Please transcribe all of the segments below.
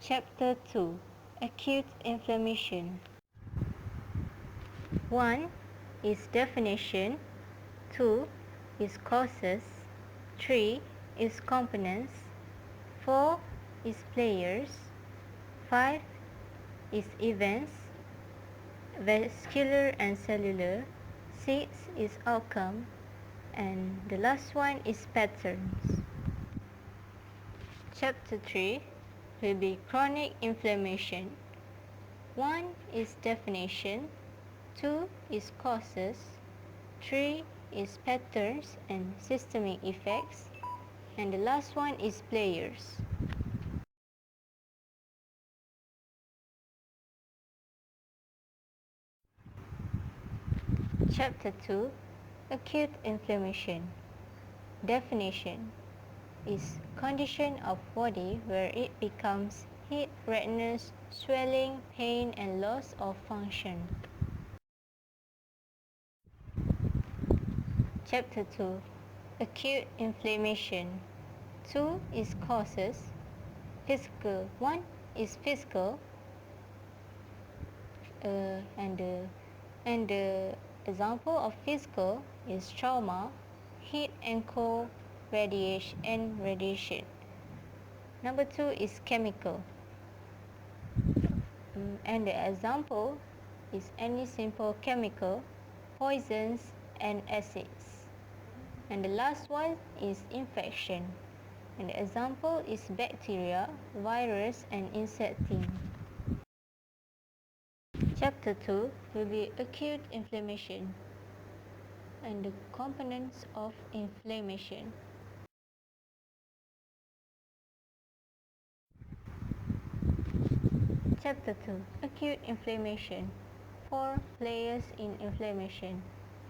Chapter 2. Acute inflammation. 1 is definition, 2 is causes, 3 is components, 4 is players, 5 is events, vascular and cellular, 6 is outcome, and the last one is patterns. Chapter 3 will be chronic inflammation. 1 is definition, 2 is causes, 3 is patterns and systemic effects, and the last one is players. Chapter 2. Acute inflammation. Definition is condition of body where it becomes heat, redness, swelling, pain, and loss of function. Chapter 2. Acute inflammation. 2 is causes. Physical. 1 is physical. And the example of physical is trauma, heat and cold, radiation. Number 2 is chemical. And the example is any simple chemical, poisons and acids. And the last one is infection. And the example is bacteria, virus and insecting. Chapter 2 will be acute inflammation and the components of inflammation. Chapter 2. Acute inflammation. 4 players in inflammation.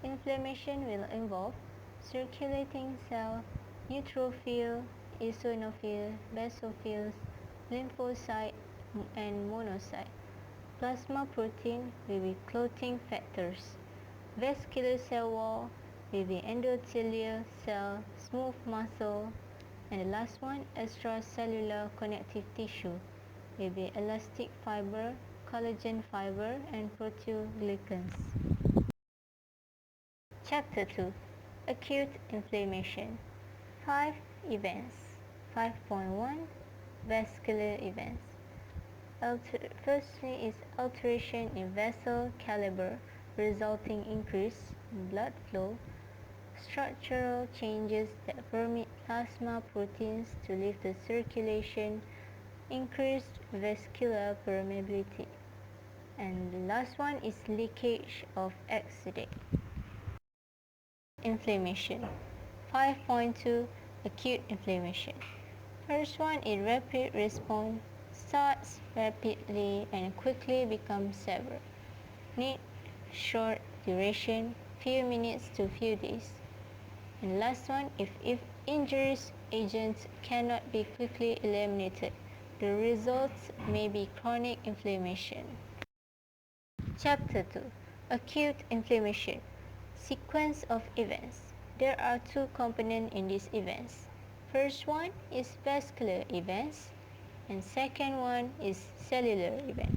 Inflammation will involve circulating cell, neutrophil, eosinophil, basophils, lymphocyte, and monocyte. Plasma protein will be clotting factors. Vascular cell wall will be endothelial cell, smooth muscle, and the last one, extracellular connective tissue, will be elastic fiber, collagen fiber, and proteoglycans. Chapter 2. Acute inflammation. 5 events. 5.1 Vascular events. Firstly is alteration in vessel caliber, resulting increase in blood flow. Structural changes that permit plasma proteins to leave the circulation, increased vascular permeability. And the last one is leakage of exudate. Inflammation. 5.2 Acute inflammation. First one is rapid response, starts rapidly and quickly becomes severe. Need short duration, few minutes to few days. And last one, if injurious agents cannot be quickly eliminated, the results may be chronic inflammation. Chapter 2. Acute inflammation. Sequence of events. There are 2 components in these events. First one is vascular events and second one is cellular event.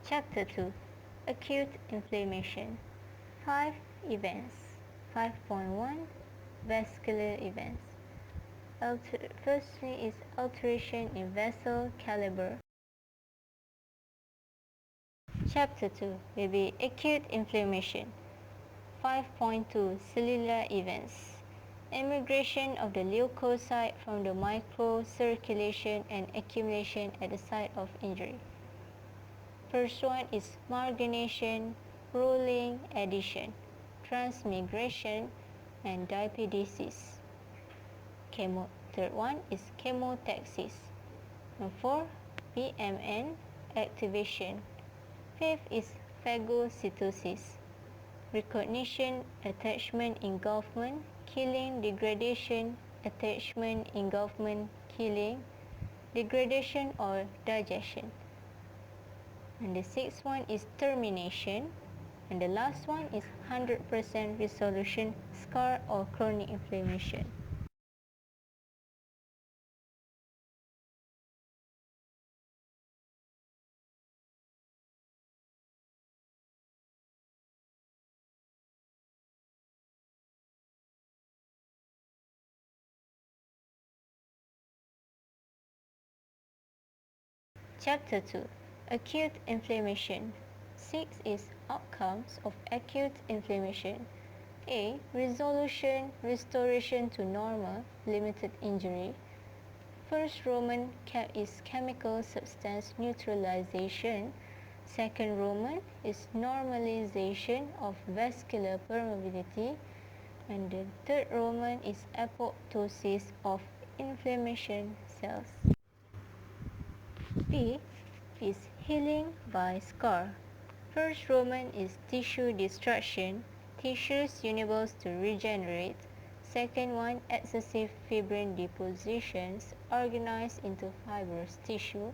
Chapter 2. Acute inflammation. 5 events. 5.1 Vascular events. Firstly is alteration in vessel caliber. Chapter 2 will be acute inflammation. 5.2 Cellular events. Immigration of the leukocyte from the microcirculation and accumulation at the site of injury. First one is margination, rolling, addition, transmigration, and diapedesis. Third one is chemotaxis. Number 4, PMN, activation. Fifth is phagocytosis, recognition, attachment, engulfment, killing, degradation, attachment, engulfment, killing, degradation or digestion. And the sixth one is termination. And the last one is 100% resolution, scar or chronic inflammation. Chapter 2. Acute inflammation. 6 is outcomes of acute inflammation. A. Resolution, restoration to normal, limited injury. First Roman is chemical substance neutralization. Second Roman is normalization of vascular permeability. And the third Roman is apoptosis of inflammation cells. B is healing by scar. First Roman is tissue destruction, tissues unable to regenerate. Second one, excessive fibrin depositions organized into fibrous tissue.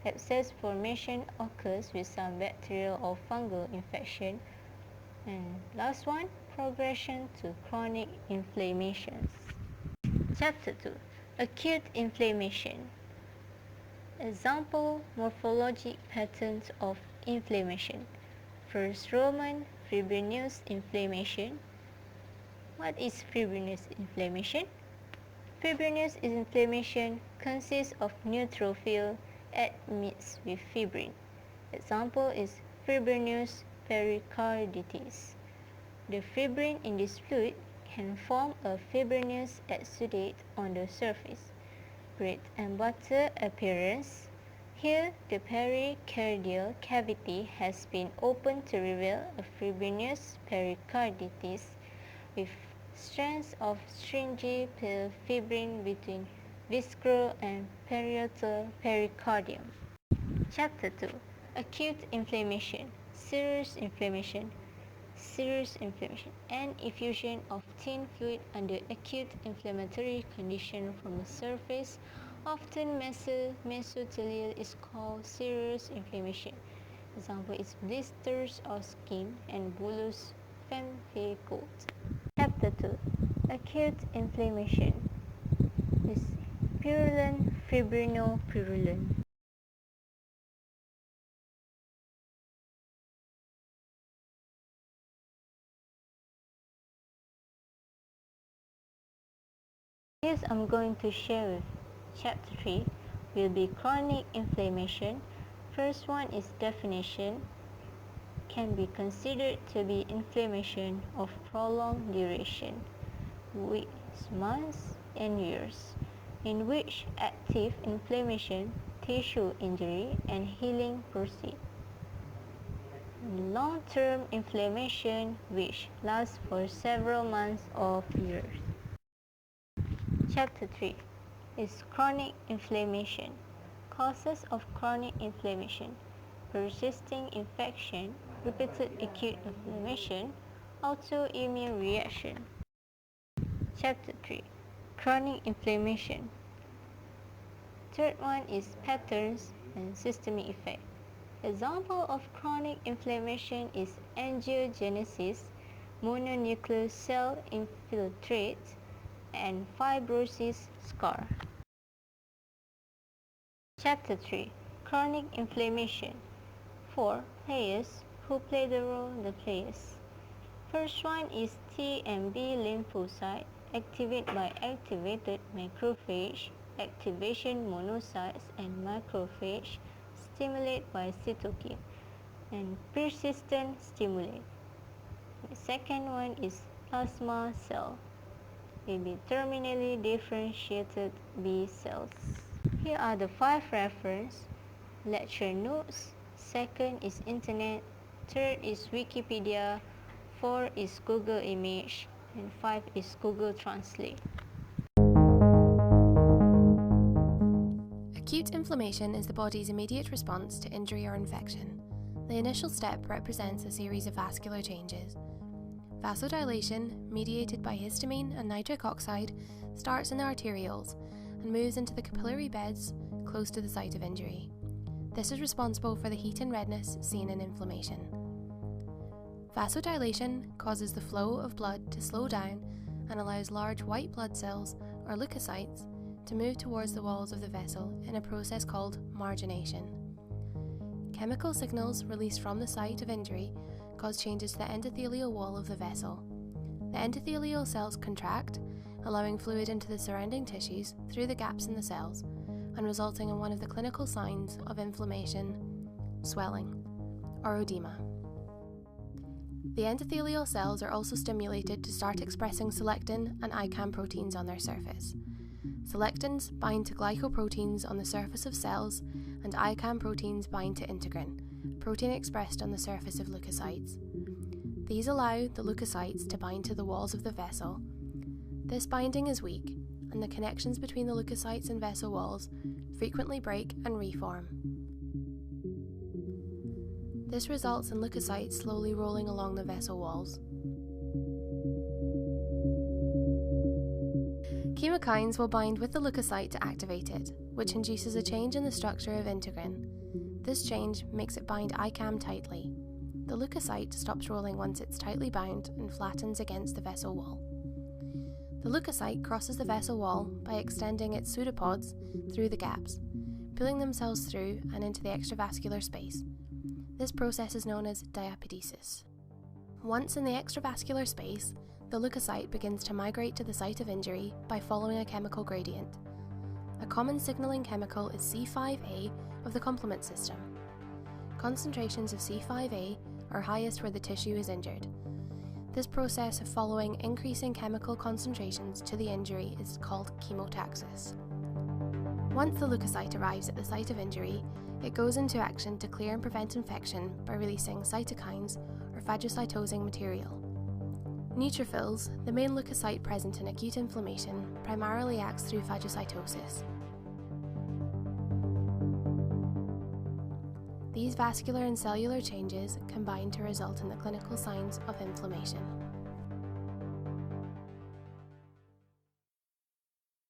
Abscess formation occurs with some bacterial or fungal infection. And last one, progression to chronic inflammations. Chapter 2. Acute inflammation. Example, morphologic patterns of inflammation. First Roman, fibrinous inflammation. What is fibrinous inflammation? Fibrinous inflammation consists of neutrophil admixed with fibrin. Example is fibrinous pericarditis. The fibrin in this fluid can form a fibrinous exudate on the surface. Bread and butter appearance. Here, the pericardial cavity has been opened to reveal a fibrinous pericarditis with strands of stringy pale fibrin between visceral and parietal pericardium. Chapter 2. Acute inflammation, serous inflammation. Serous inflammation, an effusion of thin fluid under acute inflammatory condition from the surface, often mesothelial, is called serous inflammation. Example is blisters of skin and bullous pemphigoid. Chapter 2. Acute inflammation is purulent, fibrinopurulent. Yes, I'm going to share with Chapter 3 will be chronic inflammation. First one is definition. Can be considered to be inflammation of prolonged duration, weeks, months, and years, in which active inflammation, tissue injury, and healing proceed. Long-term inflammation which lasts for several months or years. Chapter 3 is chronic inflammation. Causes of chronic inflammation: persisting infection, repeated acute inflammation, autoimmune reaction. Chapter 3 Chronic inflammation. Third one is patterns and systemic effect. Example of chronic inflammation is angiogenesis, mononuclear cell infiltrate, and fibrosis scar. Chapter 3 Chronic inflammation. 4 players who play the role the players. First one is T and B lymphocyte activate by activated macrophage, activation monocytes and macrophage, stimulate by cytokine, and persistent stimulate. The second one is plasma cell, may be terminally differentiated B cells. Here are the 5 reference lecture notes. Second is internet, third is Wikipedia, 4 is Google Image, and 5 is Google Translate. Acute inflammation is the body's immediate response to injury or infection. The initial step represents a series of vascular changes. Vasodilation, mediated by histamine and nitric oxide, starts in the arterioles and moves into the capillary beds close to the site of injury. This is responsible for the heat and redness seen in inflammation. Vasodilation causes the flow of blood to slow down and allows large white blood cells, or leukocytes, to move towards the walls of the vessel in a process called margination. Chemical signals released from the site of injury cause changes to the endothelial wall of the vessel. The endothelial cells contract, allowing fluid into the surrounding tissues through the gaps in the cells, and resulting in one of the clinical signs of inflammation, swelling, or oedema. The endothelial cells are also stimulated to start expressing selectin and ICAM proteins on their surface. Selectins bind to glycoproteins on the surface of cells, and ICAM proteins bind to integrin, a protein expressed on the surface of leukocytes. These allow the leukocytes to bind to the walls of the vessel. This binding is weak, and the connections between the leukocytes and vessel walls frequently break and reform. This results in leukocytes slowly rolling along the vessel walls. Chemokines will bind with the leukocyte to activate it, which induces a change in the structure of integrin. This change makes it bind ICAM tightly. The leukocyte stops rolling once it's tightly bound and flattens against the vessel wall. The leukocyte crosses the vessel wall by extending its pseudopods through the gaps, pulling themselves through and into the extravascular space. This process is known as diapedesis. Once in the extravascular space, the leukocyte begins to migrate to the site of injury by following a chemical gradient. A common signaling chemical is C5a of the complement system. Concentrations of C5a are highest where the tissue is injured. This process of following increasing chemical concentrations to the injury is called chemotaxis. Once the leukocyte arrives at the site of injury, it goes into action to clear and prevent infection by releasing cytokines or phagocytosing material. Neutrophils, the main leukocyte present in acute inflammation, primarily acts through phagocytosis. These vascular and cellular changes combine to result in the clinical signs of inflammation.